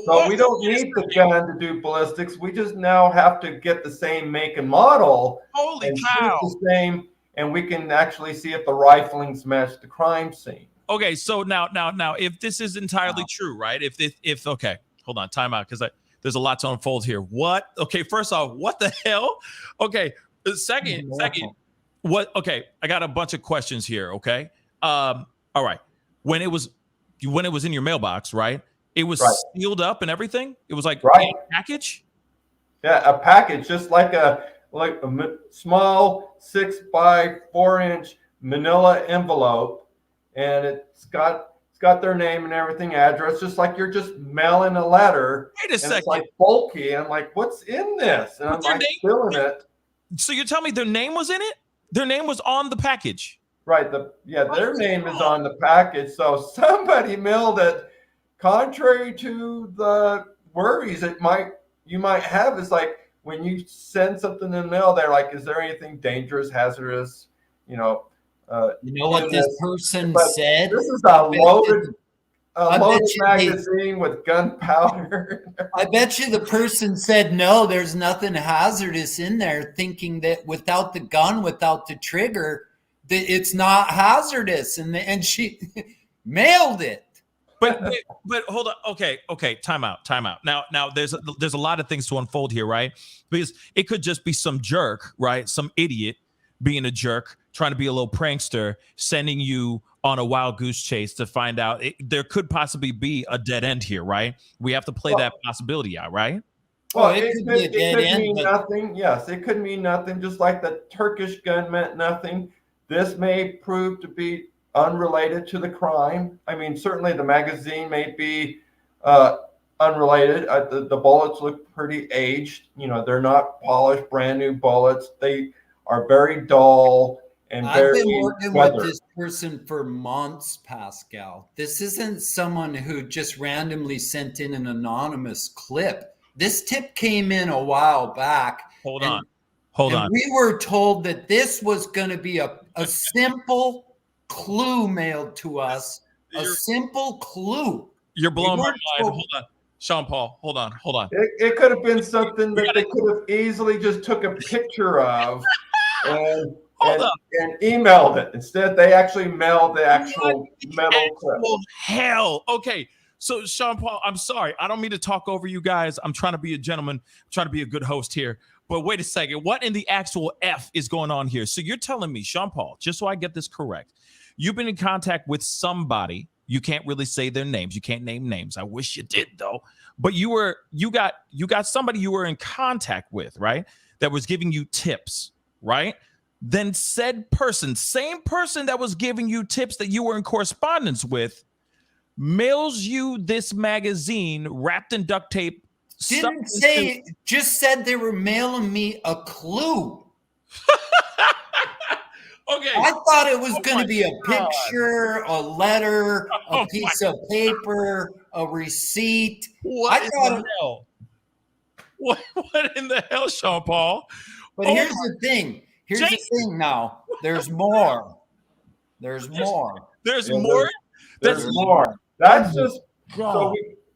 So we don't need the gun to do ballistics. We just now have to get the same make and model. Holy and cow. shoot the same, and we can actually see if the riflings match the crime scene. Okay, so now, if this is entirely true, right? If okay, hold on, time out, because there's a lot to unfold here. What? Okay, first off, what the hell? Okay, second, what? Okay, I got a bunch of questions here. Okay, all right. When it was in your mailbox, right? It was sealed up and everything. It was like a package. Yeah, a package, just like a small 6x4-inch manila envelope, and it's got their name and everything, address, just like you're just mailing a letter. Wait a second. It's like bulky, and I'm like, what's in this? And I'm like filling it. So you're telling me their name was in it? Their name was on the package. Right. Their name is on the package. So somebody mailed it. Contrary to the worries you might have, is like when you send something in the mail, they're like, is there anything dangerous, hazardous? You know what this person said? This is a loaded magazine with gunpowder. I bet you the person said, no, there's nothing hazardous in there, thinking that without the gun, without the trigger, that it's not hazardous. And she mailed it. But hold on. Okay. Time out. Now there's a lot of things to unfold here, right? Because it could just be some jerk, right? Some idiot being a jerk, trying to be a little prankster, sending you on a wild goose chase to find out. There could possibly be a dead end here, right? We have to play that possibility out, right? Well, it could mean nothing. Yes, it could mean nothing. Just like the Turkish gun meant nothing. This may prove to be unrelated to the crime. I mean, certainly the magazine may be unrelated. The bullets look pretty aged. They're not polished, brand new bullets. They are very dull and very I've been working weathered. with this person for months, Pascal. This isn't someone who just randomly sent in an anonymous clip. This tip came in a while back. Hold on. Hold and on. we were told that this was going to be a simple clue mailed to us. A simple clue. You're blowing my weren't mind. told- Hold on. Sean Paul, hold on. It could have been something that they could have easily just took a picture of and emailed it. Instead, they actually mailed the actual metal clip. Well, hell. Okay. So, Sean Paul, I'm sorry. I don't mean to talk over you guys. I'm trying to be a gentleman, I'm trying to be a good host here. But wait a second. What in the actual F is going on here? So you're telling me, Sean Paul, just so I get this correct, you've been in contact with somebody. You can't really say their names. You can't name names. I wish you did, though. But you got somebody you were in contact with, right? That was giving you tips, right? Then said person, same person that was giving you tips that you were in correspondence with, mails you this magazine wrapped in duct tape. Didn't say, just said they were mailing me a clue. Okay. I thought it was going to be a picture, a letter, a piece of paper, a receipt. What in the hell? What in the hell, Sean Paul? But here's the thing. Here's the thing now. There's more. There's more. There's more? There's more. That's just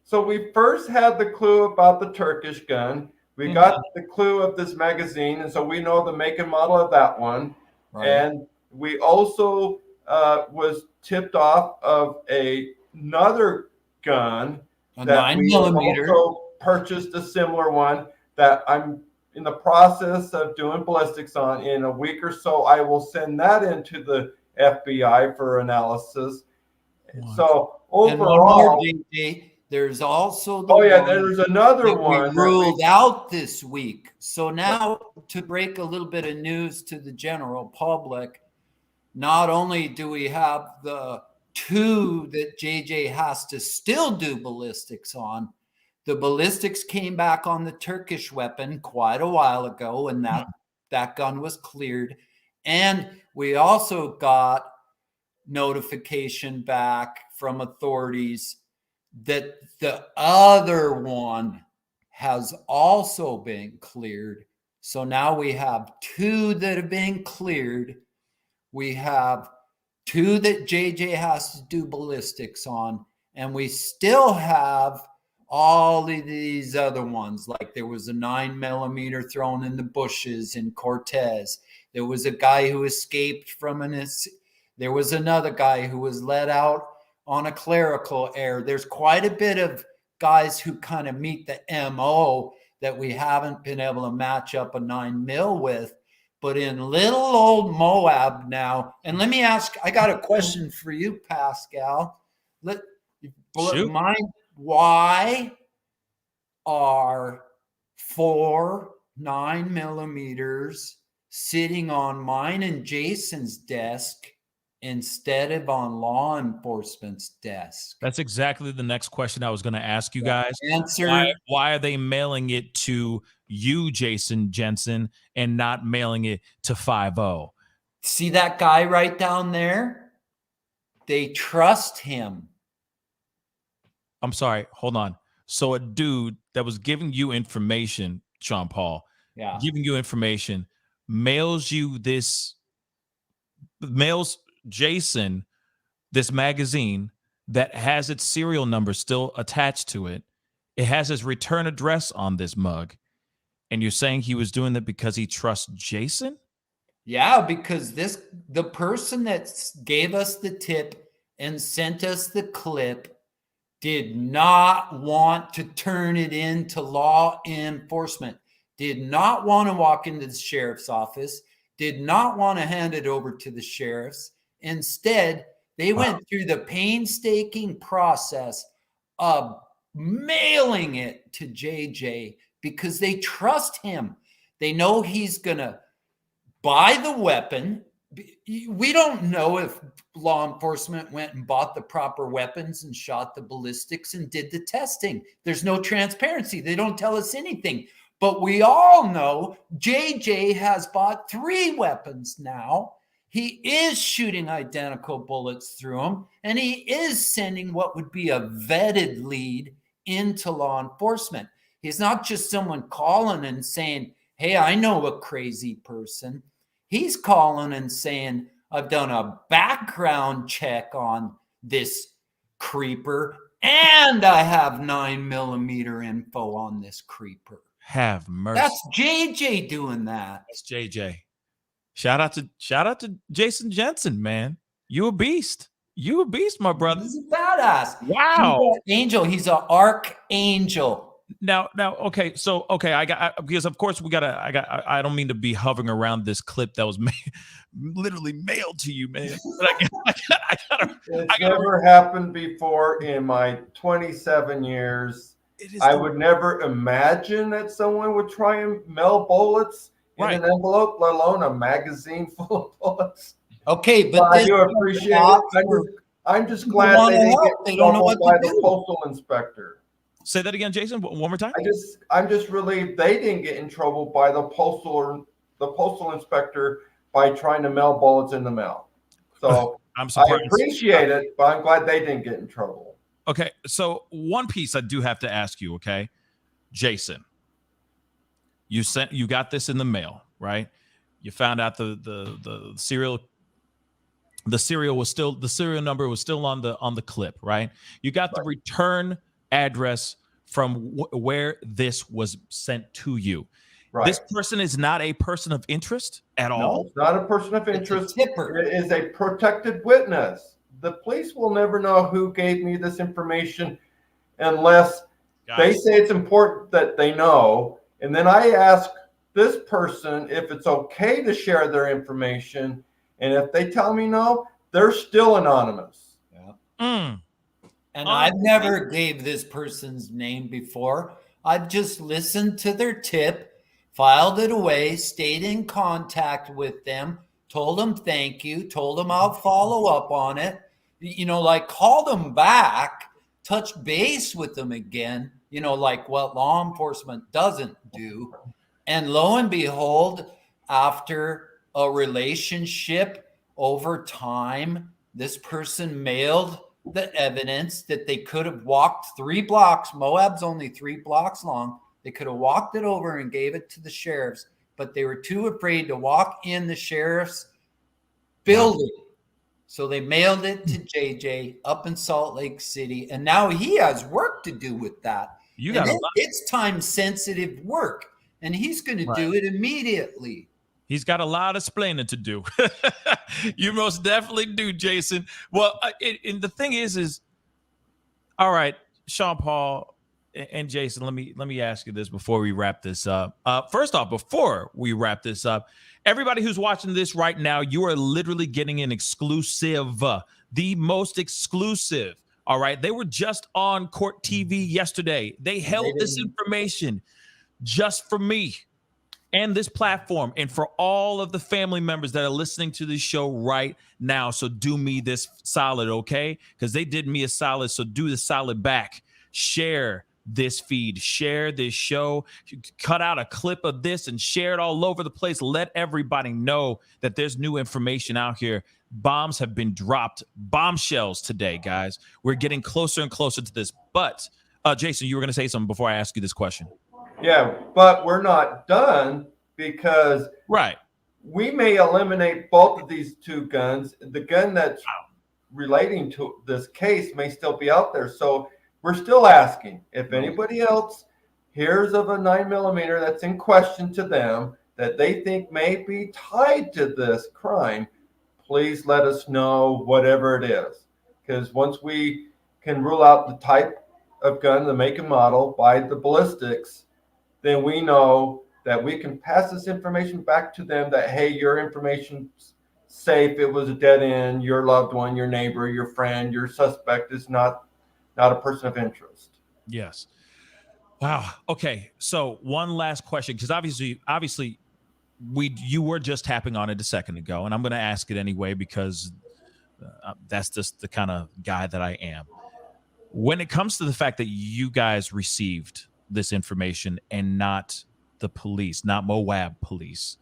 so we first had the clue about the Turkish gun. We got the clue of this magazine, and so we know the make and model of that one. Right. And we also was tipped off of another gun that we also purchased a similar one that I'm in the process of doing ballistics on. In a week or so, I will send that into the FBI for analysis. Wow. So overall, there's also there's another one we ruled out this week. So now, to break a little bit of news to the general public, not only do we have the 2 that JJ has to still do ballistics on, the ballistics came back on the Turkish weapon quite a while ago, and that gun was cleared. And we also got notification back from authorities that the other one has also been cleared. So now we have 2 that have been cleared. We have 2 that JJ has to do ballistics on, and we still have all of these other ones. Like there was a 9mm thrown in the bushes in Cortez. There was a guy who escaped from there was another guy who was let out on a clerical error. There's quite a bit of guys who kind of meet the MO that we haven't been able to match up a 9mm with. But in little old Moab now, and let me ask, I got a question for you, Pascal. Why are 4 9mm sitting on mine and Jason's desk instead of on law enforcement's desk? That's exactly the next question I was going to ask you guys. Answer. Why are they mailing it to you, Jason Jensen, and not mailing it to 5-0? See that guy right down there? They trust him. I'm sorry. Hold on. So a dude that was giving you information, Sean Paul, giving you information, mails Jason this magazine that has its serial number still attached to it. It has his return address on this mug. And you're saying he was doing that because he trusts Jason? Yeah, because the person that gave us the tip and sent us the clip did not want to turn it into law enforcement, did not want to walk into the sheriff's office, did not want to hand it over to the sheriffs. Instead, they went through the painstaking process of mailing it to JJ because they trust him. They know he's going to buy the weapon. We don't know if law enforcement went and bought the proper weapons and shot the ballistics and did the testing. There's no transparency. They don't tell us anything. But we all know JJ has bought 3 weapons now. He is shooting identical bullets through them, and he is sending what would be a vetted lead into law enforcement. He's not just someone calling and saying, hey, I know a crazy person. He's calling and saying, I've done a background check on this creeper and I have 9mm info on this creeper. Have mercy. That's JJ doing that. That's JJ. Shout out to Jason Jensen, man. You a beast. You a beast, my brother. He's a badass. Wow. He's an angel. He's an archangel. Now, okay. So, okay, because of course I don't mean to be hovering around this clip that was literally mailed to you, man. But It's never happened before in my 27 years. I would never imagine that someone would try and mail bullets in an envelope, let alone a magazine full of bullets. Okay, but I do appreciate it. I'm just glad they didn't get trouble by the postal inspector. Say that again, Jason. One more time. I'm just relieved they didn't get in trouble by the postal inspector by trying to mail bullets in the mail. So I'm surprised. I appreciate it, but I'm glad they didn't get in trouble. Okay, so one piece I do have to ask you, okay, Jason, you got this in the mail, right? You found out the serial number was still on the clip, right? You got the return address from where this was sent to you. Right. This person is not a person of interest at all. It's not a person of interest. It is a protected witness. The police will never know who gave me this information unless they say it's important that they know. And then I ask this person if it's okay to share their information. And if they tell me no, they're still anonymous. Yeah. And I've never gave this person's name before. I've just listened to their tip, filed it away, stayed in contact with them, told them thank you, told them I'll follow up on it. Like called them back, touched base with them again, like what law enforcement doesn't do. And lo and behold, after a relationship over time, this person mailed the evidence that they could have walked 3 blocks. Moab's only 3 blocks long. They could have walked it over and gave it to the sheriffs, but they were too afraid to walk in the sheriff's building. So they mailed it to JJ up in Salt Lake City, and now he has work to do with that. It's time-sensitive work, and he's going to do it immediately. He's got a lot of explaining to do. You most definitely do, Jason. Well, and the thing is, all right, Sean Paul and Jason, let me ask you this before we wrap this up. First off, before we wrap this up, everybody who's watching this right now, you are literally getting an exclusive, the most exclusive. All right. They were just on Court TV yesterday. They held this information just for me and this platform and for all of the family members that are listening to this show right now. So do me this solid, okay? Because they did me a solid. So do the solid back. Share this feed, share this show, cut out a clip of this and share it all over the place. Let everybody know that there's new information out here. Bombs have been dropped, bombshells today, guys. We're getting closer and closer to this. But Jason, you were going to say something before I ask you this question. Yeah, but we're not done because we may eliminate both of these 2 guns. The gun that's relating to this case may still be out there. So we're still asking if anybody else hears of a 9mm that's in question to them that they think may be tied to this crime, please let us know whatever it is. Because once we can rule out the type of gun, the make and model by the ballistics, then we know that we can pass this information back to them that, hey, your information's safe. It was a dead end. Your loved one, your neighbor, your friend, your suspect is not a person of interest. Yes. Wow. Okay. So one last question, because obviously you were just tapping on it a second ago, and I'm going to ask it anyway because that's just the kind of guy that I am. When it comes to the fact that you guys received this information and not the police, not Moab police,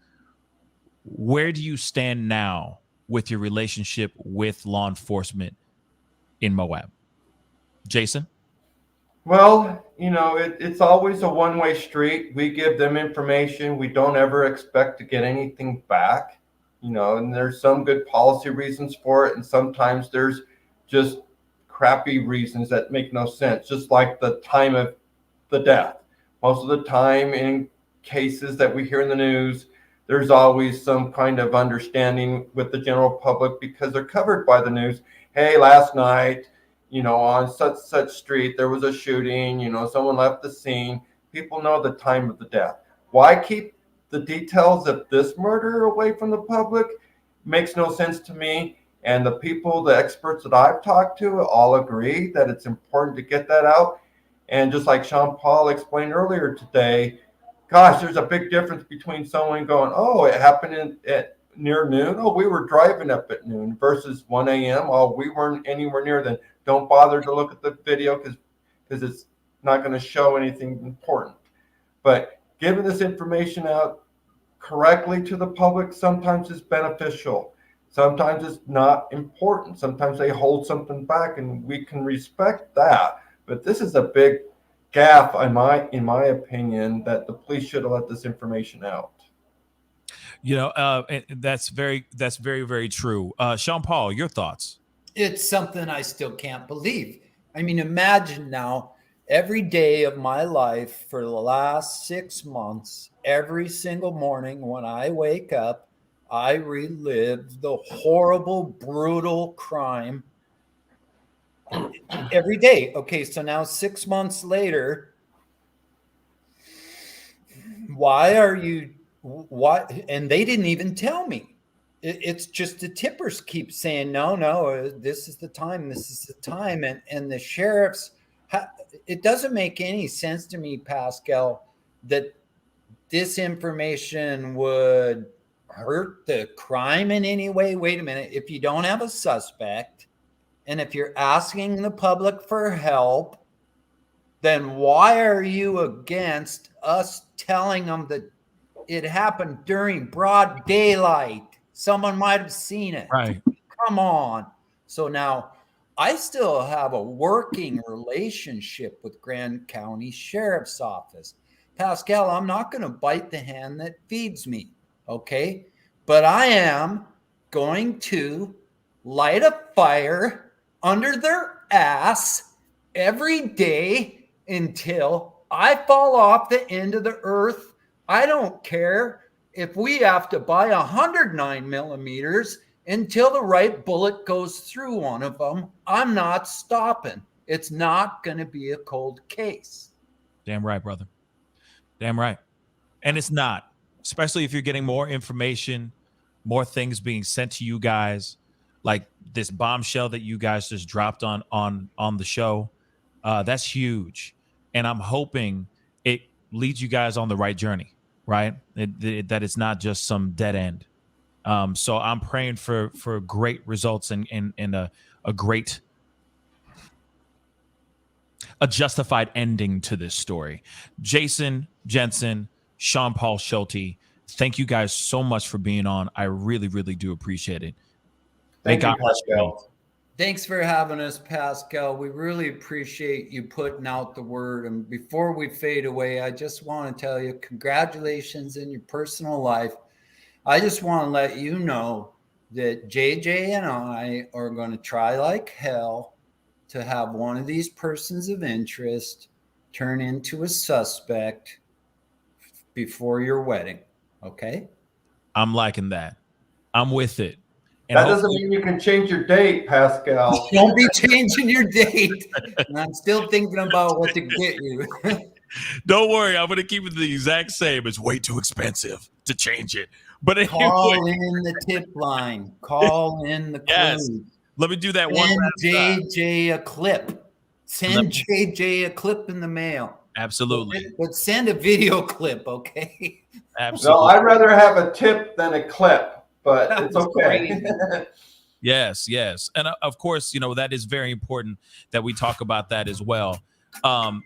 where do you stand now with your relationship with law enforcement in Moab? Jason? Well, it's always a one-way street. We give them information. We don't ever expect to get anything back, and there's some good policy reasons for it. And sometimes there's just crappy reasons that make no sense, just like the time of the death. Most of the time in cases that we hear in the news, there's always some kind of understanding with the general public because they're covered by the news. Hey, last night, on such street, there was a shooting, someone left the scene. People know the time of the death. Why keep the details of this murder away from the public? Makes no sense to me. And the experts that I've talked to all agree that it's important to get that out. And just like Sean Paul explained earlier today, gosh, there's a big difference between someone going, oh, it happened at near noon. Oh, we were driving up at noon versus 1 a.m. Oh, we weren't anywhere near then. Don't bother to look at the video because it's not going to show anything important. But giving this information out correctly to the public sometimes is beneficial. Sometimes it's not important. Sometimes they hold something back, and we can respect that. But this is a big gaffe, in my opinion, that the police should have let this information out. That's very, very true. Sean Paul, your thoughts? It's something I still can't believe. I mean, imagine now, every day of my life for the last 6 months, every single morning when I wake up, I relive the horrible, brutal crime every day. Okay, so now 6 months later, why? And they didn't even tell me. It's just the tippers keep saying, no, this is the time. And the sheriffs, it doesn't make any sense to me, Pascal, that this information would hurt the crime in any way. Wait a minute. If you don't have a suspect, and if you're asking the public for help, then why are you against us telling them that it happened during broad daylight? Someone might have seen it. Right. Come on. So now I still have a working relationship with Grand County Sheriff's Office. Pascal, I'm not going to bite the hand that feeds me, okay? But I am going to light a fire under their ass every day until I fall off the end of the earth. I don't care if we have to buy 109 millimeters until the right bullet goes through one of them. I'm not stopping. It's not going to be a cold case. Damn right, brother. Damn right. And it's not, especially if you're getting more information, more things being sent to you guys, like this bombshell that you guys just dropped on the show. That's huge. And I'm hoping it leads you guys on the right journey, right? That it's not just some dead end. So I'm praying for great results and a great, a justified ending to this story. Jason Jensen, Sean Paul Schulte, thank you guys so much for being on. I really, really do appreciate it. Thank you, Pascal. Thanks for having us, Pascal. We really appreciate you putting out the word. And before we fade away, I just want to tell you congratulations in your personal life. I just want to let you know that JJ and I are going to try like hell to have one of these persons of interest turn into a suspect before your wedding. Okay? I'm liking that. I'm with it. And that doesn't mean you can change your date, Pascal. Don't be changing your date. And I'm still thinking about what to get you. Don't worry. I'm going to keep it the exact same. It's way too expensive to change it. But anyway. Call in the tip line. Call in the clue. Yes. Let me do that one. Send JJ a clip. Send JJ a clip in the mail. Absolutely. But send a video clip, okay? Absolutely. No, I'd rather have a tip than a clip. But it's okay. Yes. And of course, that is very important that we talk about that as well. I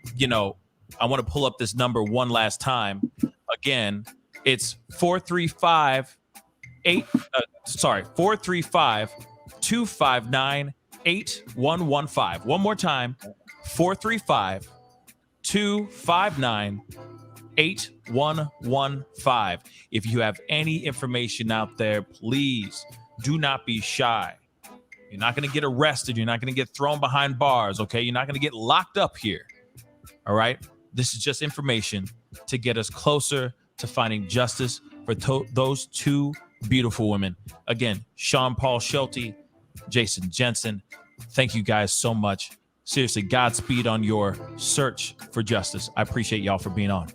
want to pull up this number one last time. Again, it's 435-259-8115. One more time, 435 259-8115. If you have any information out there, please do not be shy. You're not going to get arrested. You're not going to get thrown behind bars, okay? You're not going to get locked up here, all right? This is just information to get us closer to finding justice for those two beautiful women. Again, Sean Paul Schulte, Jason Jensen, thank you guys so much. Seriously, Godspeed on your search for justice. I appreciate y'all for being on.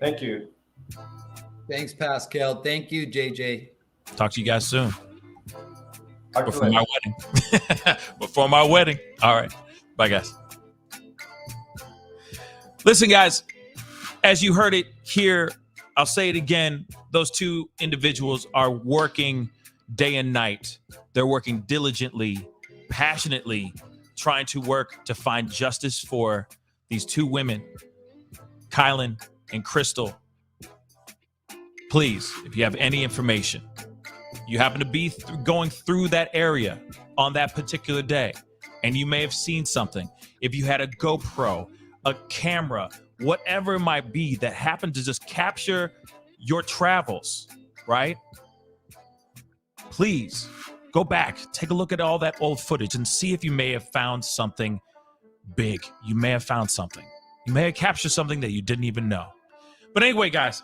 Thank you. Thanks, Pascal. Thank you, JJ. Talk to you guys soon. Talk to you Before my wedding. Before my wedding. All right. Bye, guys. Listen, guys, as you heard it here, I'll say it again. Those two individuals are working day and night. They're working diligently, passionately, trying to work to find justice for these two women, Kylen and Crystal. Please, if you have any information, you happen to be going through that area on that particular day, and you may have seen something. If you had a GoPro, a camera, whatever it might be that happened to just capture your travels, right? Please go back, take a look at all that old footage and see if you may have found something big. You may have found something. You may have captured something that you didn't even know. But anyway, guys,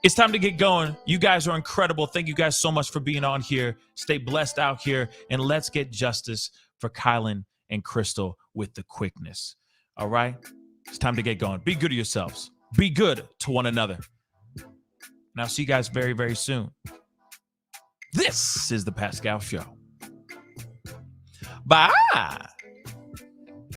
it's time to get going. You guys are incredible. Thank you guys so much for being on here. Stay blessed out here, and let's get justice for Kylen and Crystal with the quickness. All right? It's time to get going. Be good to yourselves. Be good to one another. And I'll see you guys very, very soon. This is The Pascal Show. Bye.